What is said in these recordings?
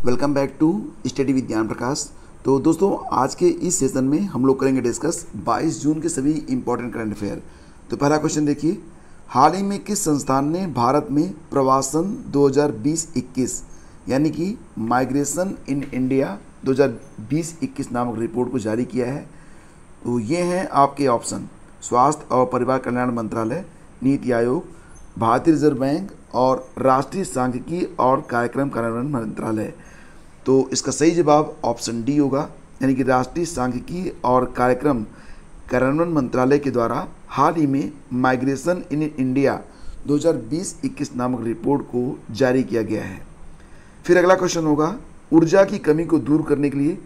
Welcome back to study with Gyan Prakash. तो दोस्तों, आज के इस सेशन में हम लोग करेंगे डिस्कस 22 जून के सभी इंपॉर्टेंट करंट अफेयर। तो पहला क्वेश्चन देखिए, हाल ही में किस संस्थान ने भारत में प्रवासन 2020-21 यानी कि माइग्रेशन इन इंडिया 2020-21 नामक रिपोर्ट को जारी किया है? तो ये हैं आपके ऑप्शन: स्वास्थ्य और परिवार कल्याण मंत्रालय, नीति आयोग, भारतीय रिजर्व बैंक और राष्ट्रीय सांख्यिकी और कार्यक्रम कार्यान्वयन मंत्रालय। तो इसका सही जवाब ऑप्शन डी होगा, यानी कि राष्ट्रीय सांख्यिकी और कार्यक्रम कार्यान्वयन मंत्रालय के द्वारा हाल ही में माइग्रेशन इन इंडिया 2020-21 नामक रिपोर्ट को जारी किया गया है। फिर अगला क्वेश्चन होगा, ऊर्जा की कमी को दूर करने के लिए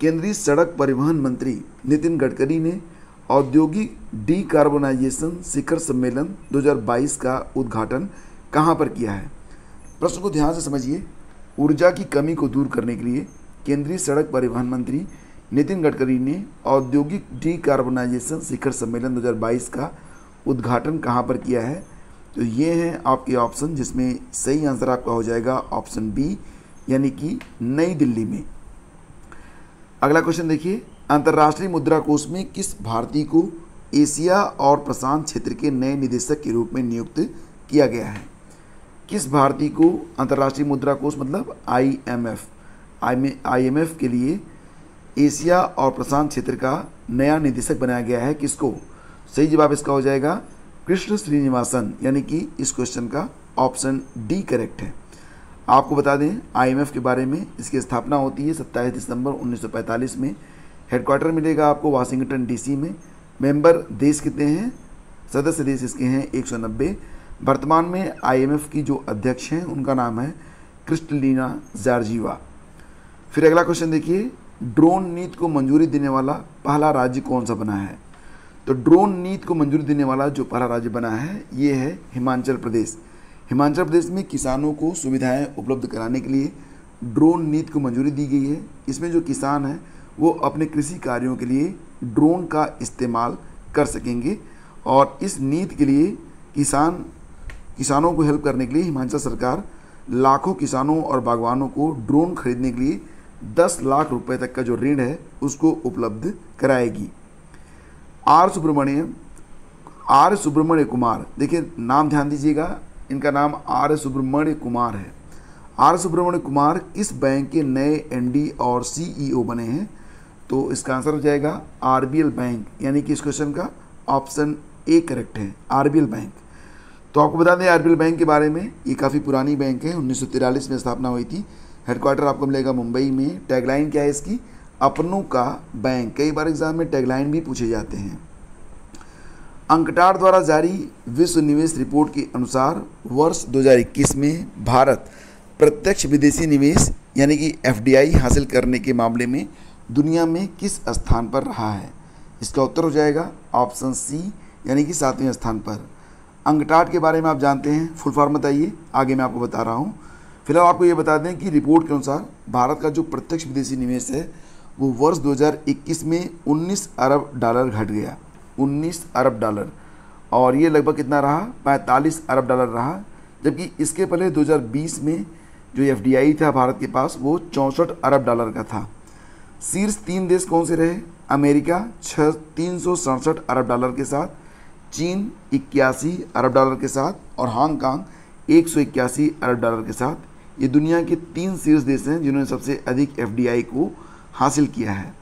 केंद्रीय सड़क परिवहन मंत्री नितिन गडकरी ने औद्योगिक डीकार्बोनाइजेशन शिखर सम्मेलन 2022 का उद्घाटन कहां पर किया है? प्रश्न को ध्यान से समझिए। ऊर्जा की कमी को दूर करने के लिए केंद्रीय सड़क परिवहन मंत्री नितिन गडकरी ने औद्योगिक डीकार्बोनाइजेशन शिखर सम्मेलन 2022 का उद्घाटन कहां पर किया है? तो ये हैं आपके ऑप्शन, जिसमें सही आंसर आपका हो जाएगा ऑप्शन बी, यानी कि नई दिल्ली में। अगला क्वेश्चन देखिए, अंतर्राष्ट्रीय मुद्रा कोष में किस भारतीय को एशिया और प्रशांत क्षेत्र के नए निदेशक के रूप में नियुक्त किया गया है? किस भारतीय को अंतर्राष्ट्रीय मुद्रा कोष मतलब आईएमएफ के लिए एशिया और प्रशांत क्षेत्र का नया निदेशक बनाया गया है? किसको? सही जवाब इसका हो जाएगा कृष्ण श्रीनिवासन, यानी कि इस क्वेश्चन का ऑप्शन डी करेक्ट है। आपको बता दें आईएमएफ के बारे में, इसकी स्थापना होती है 27 दिसंबर 1945 में। हेडक्वार्टर मिलेगा आपको वाशिंगटन डीसी में। मेंबर देश कितने हैं? सदस्य देश इसके हैं 190। वर्तमान में आईएमएफ की जो अध्यक्ष हैं उनका नाम है क्रिस्टलिना जॉर्जिवा। फिर अगला क्वेश्चन देखिए, ड्रोन नीति को मंजूरी देने वाला पहला राज्य कौन सा बना है? तो ड्रोन नीति को मंजूरी देने वाला जो पहला राज्य बना है ये है हिमाचल प्रदेश। हिमाचल प्रदेश में किसानों को सुविधाएं उपलब्ध कराने के लिए ड्रोन नीति को मंजूरी दी गई है। इसमें जो किसान हैं वो अपने कृषि कार्यों के लिए ड्रोन का इस्तेमाल कर सकेंगे, और इस नीति के लिए किसानों को हेल्प करने के लिए हिमाचल सरकार लाखों किसानों और बागवानों को ड्रोन खरीदने के लिए 10 लाख रुपए तक का जो ऋण है उसको उपलब्ध कराएगी। आर सुब्रमण्य कुमार, देखिए नाम ध्यान दीजिएगा, इनका नाम आर सुब्रमण्य कुमार है। आर सुब्रमण्य कुमार किस बैंक के नए एमडी और सीईओ बने हैं? तो इसका आंसर हो जाएगा आरबीएल बैंक, यानी कि इस क्वेश्चन का ऑप्शन ए करेक्ट है, आरबीएल बैंक। तो आपको बता दें आरबीएल बैंक के बारे में, ये काफ़ी पुरानी बैंक है, 1943 में स्थापना हुई थी। हेडक्वार्टर आपको मिलेगा मुंबई में। टैगलाइन क्या है इसकी? अपनों का बैंक। कई बार एग्जाम में टैगलाइन भी पूछे जाते हैं। अंकटार द्वारा जारी विश्व निवेश रिपोर्ट के अनुसार वर्ष 2021 में भारत प्रत्यक्ष विदेशी निवेश यानी कि एफडीआई हासिल करने के मामले में दुनिया में किस स्थान पर रहा है? इसका उत्तर हो जाएगा ऑप्शन सी, यानी कि 7वें स्थान पर। अंकटाड के बारे में आप जानते हैं, फुल फॉर्म बताइए, आगे मैं आपको बता रहा हूँ। फिलहाल आपको ये बता दें कि रिपोर्ट के अनुसार भारत का जो प्रत्यक्ष विदेशी निवेश है वो वर्ष 2021 में 19 अरब डॉलर घट गया, 19 अरब डॉलर, और ये लगभग कितना रहा? 45 अरब डॉलर रहा। जबकि इसके पहले 2020 में जो एफडीआई था भारत के पास वो 64 अरब डॉलर का था। शीर्ष 3 देश कौन से रहे? अमेरिका 367 अरब डॉलर के साथ, चीन 81 अरब डॉलर के साथ, और हांगकांग 181 अरब डॉलर के साथ। ये दुनिया के 3 शीर्ष देश हैं जिन्होंने सबसे अधिक एफडीआई को हासिल किया है।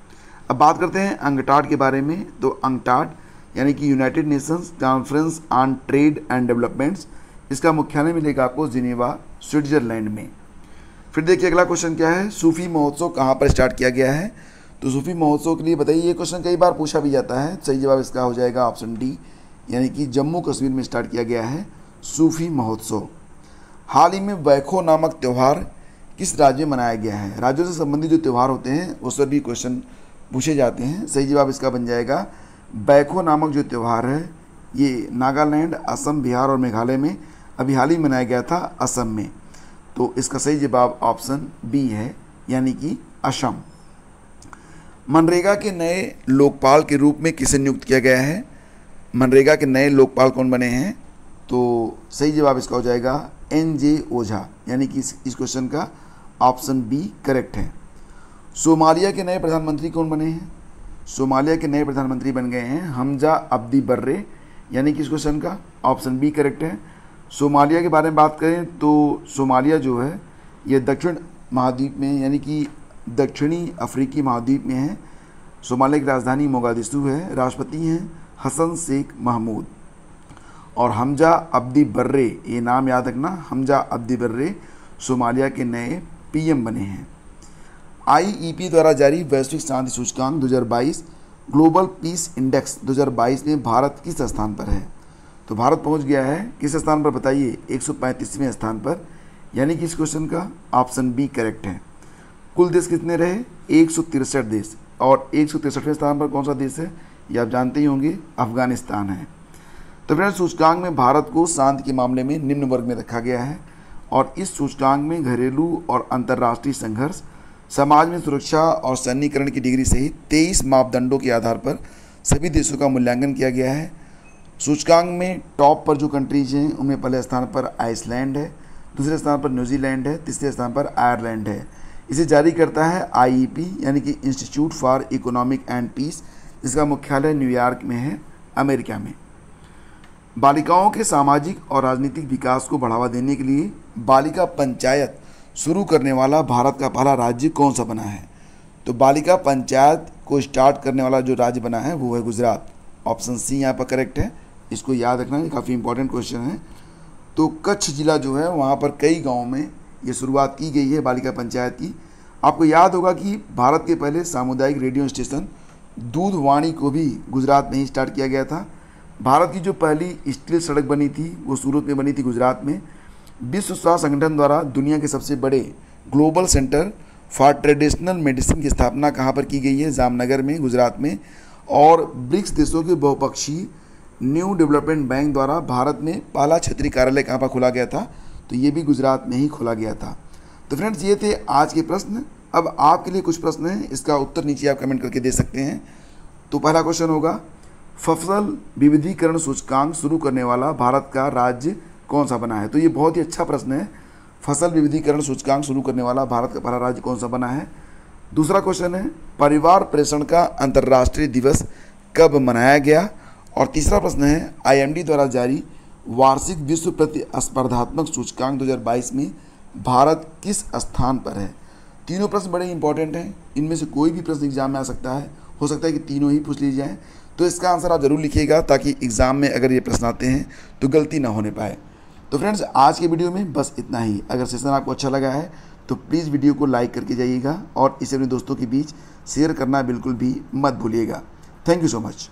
अब बात करते हैं अंकटाड के बारे में। तो अंकटाड यानी कि United Nations conference on trade and developments, इसका मुख्यालय मिलेगा आपको जिनेवा, स्विट्जरलैंड में। फिर देखिए अगला क्वेश्चन क्या है, सूफी महोत्सव कहाँ पर स्टार्ट किया गया है? तो सूफी महोत्सव के लिए बताइए, ये क्वेश्चन कई बार पूछा भी जाता है। सही जवाब इसका हो जाएगा ऑप्शन डी, यानी कि जम्मू कश्मीर में स्टार्ट किया गया है सूफी महोत्सव। हाल ही में वैखो नामक त्यौहार किस राज्य में मनाया गया है? राज्यों से संबंधित जो त्यौहार होते हैं उस पर भी क्वेश्चन पूछे जाते हैं। सही जवाब इसका बन जाएगा वैखो नामक जो त्यौहार है ये नागालैंड, असम, बिहार और मेघालय में अभी हाल ही मनाया गया था, असम में। तो इसका सही जवाब ऑप्शन बी है, यानी कि असम। मनरेगा के नए लोकपाल के रूप में किसे नियुक्त किया गया है? मनरेगा के नए लोकपाल कौन बने हैं? तो सही जवाब इसका हो जाएगा एन जे ओझा, यानी कि इस क्वेश्चन का ऑप्शन बी करेक्ट है। सोमालिया के नए प्रधानमंत्री कौन बने हैं? सोमालिया के नए प्रधानमंत्री बन गए हैं हमजा अब्दी बर्रे, यानी कि इस क्वेश्चन का ऑप्शन बी करेक्ट है। सोमालिया के बारे में बात करें तो सोमालिया जो है ये दक्षिण महाद्वीप में यानी कि दक्षिणी अफ्रीकी महाद्वीप में है। सोमालिया की राजधानी मोगादिशु है। राष्ट्रपति हैं हसन शेख महमूद। और हमजा अब्दी बर्रे, ये नाम याद रखना, हमजा अब्दी बर्रे सोमालिया के नए पीएम बने हैं। आईईपी द्वारा जारी वैश्विक शांति सूचकांक 2022 ग्लोबल पीस इंडेक्स 2022 में भारत किस स्थान पर है? तो भारत पहुंच गया है किस स्थान पर बताइए? 135वें स्थान पर, यानी कि इस क्वेश्चन का ऑप्शन बी करेक्ट है। कुल देश कितने रहे? 163 देश, और 163वें स्थान पर कौन सा देश है ये आप जानते ही होंगे, अफगानिस्तान है। तो फ्रेंड्स सूचकांक में भारत को शांति के मामले में निम्न वर्ग में रखा गया है, और इस सूचकांक में घरेलू और अंतर्राष्ट्रीय संघर्ष, समाज में सुरक्षा और सैन्यीकरण की डिग्री सहित 23 मापदंडों के आधार पर सभी देशों का मूल्यांकन किया गया है। सूचकांक में टॉप पर जो कंट्रीज हैं उनमें पहले स्थान पर आइसलैंड है, दूसरे स्थान पर न्यूजीलैंड है, तीसरे स्थान पर आयरलैंड है। इसे जारी करता है आईईपी यानी कि institute for economic and peace, जिसका मुख्यालय न्यूयॉर्क में है, अमेरिका में। बालिकाओं के सामाजिक और राजनीतिक विकास को बढ़ावा देने के लिए बालिका पंचायत शुरू करने वाला भारत का पहला राज्य कौन सा बना है? तो बालिका पंचायत को स्टार्ट करने वाला जो राज्य बना है वो है गुजरात। ऑप्शन सी यहाँ पर करेक्ट है, इसको याद रखना, ये काफ़ी इंपॉर्टेंट क्वेश्चन है। तो कच्छ जिला जो है वहाँ पर कई गाँव में ये शुरुआत की गई है बालिका पंचायत की। आपको याद होगा कि भारत के पहले सामुदायिक रेडियो स्टेशन दूधवाणी को भी गुजरात में ही स्टार्ट किया गया था। भारत की जो पहली स्टील सड़क बनी थी वो सूरत में बनी थी, गुजरात में। विश्व स्वास्थ्य संगठन द्वारा दुनिया के सबसे बड़े global centre for traditional medicine की स्थापना कहाँ पर की गई है? जामनगर में, गुजरात में। और ब्रिक्स देशों के बहुपक्षीय न्यू डेवलपमेंट बैंक द्वारा भारत में पहला क्षेत्रीय कार्यालय कहाँ पर खोला गया था? तो ये भी गुजरात में ही खोला गया था। तो फ्रेंड्स ये थे आज के प्रश्न। अब आपके लिए कुछ प्रश्न हैं, इसका उत्तर नीचे आप कमेंट करके दे सकते हैं। तो पहला क्वेश्चन होगा, फसल विविधीकरण सूचकांक शुरू करने वाला भारत का राज्य कौन सा बना है? तो ये बहुत ही अच्छा प्रश्न है, फसल विविधीकरण सूचकांक शुरू करने वाला भारत का पहला राज्य कौन सा बना है? दूसरा क्वेश्चन है, परिवार प्रेषण का अंतर्राष्ट्रीय दिवस कब मनाया गया? और तीसरा प्रश्न है, आईएमडी द्वारा जारी वार्षिक विश्व प्रतिस्पर्धात्मक सूचकांक 2022 में भारत किस स्थान पर है? तीनों प्रश्न बड़े इंपॉर्टेंट हैं, इनमें से कोई भी प्रश्न एग्जाम में आ सकता है, हो सकता है कि तीनों ही पूछ ली जाएँ। तो इसका आंसर आप जरूर लिखिएगा ताकि एग्ज़ाम में अगर ये प्रश्न आते हैं तो गलती ना होने पाए। तो फ्रेंड्स आज के वीडियो में बस इतना ही। अगर सेशन आपको अच्छा लगा है तो प्लीज़ वीडियो को लाइक करके जाइएगा और इसे अपने दोस्तों के बीच शेयर करना बिल्कुल भी मत भूलिएगा। Thank you so much.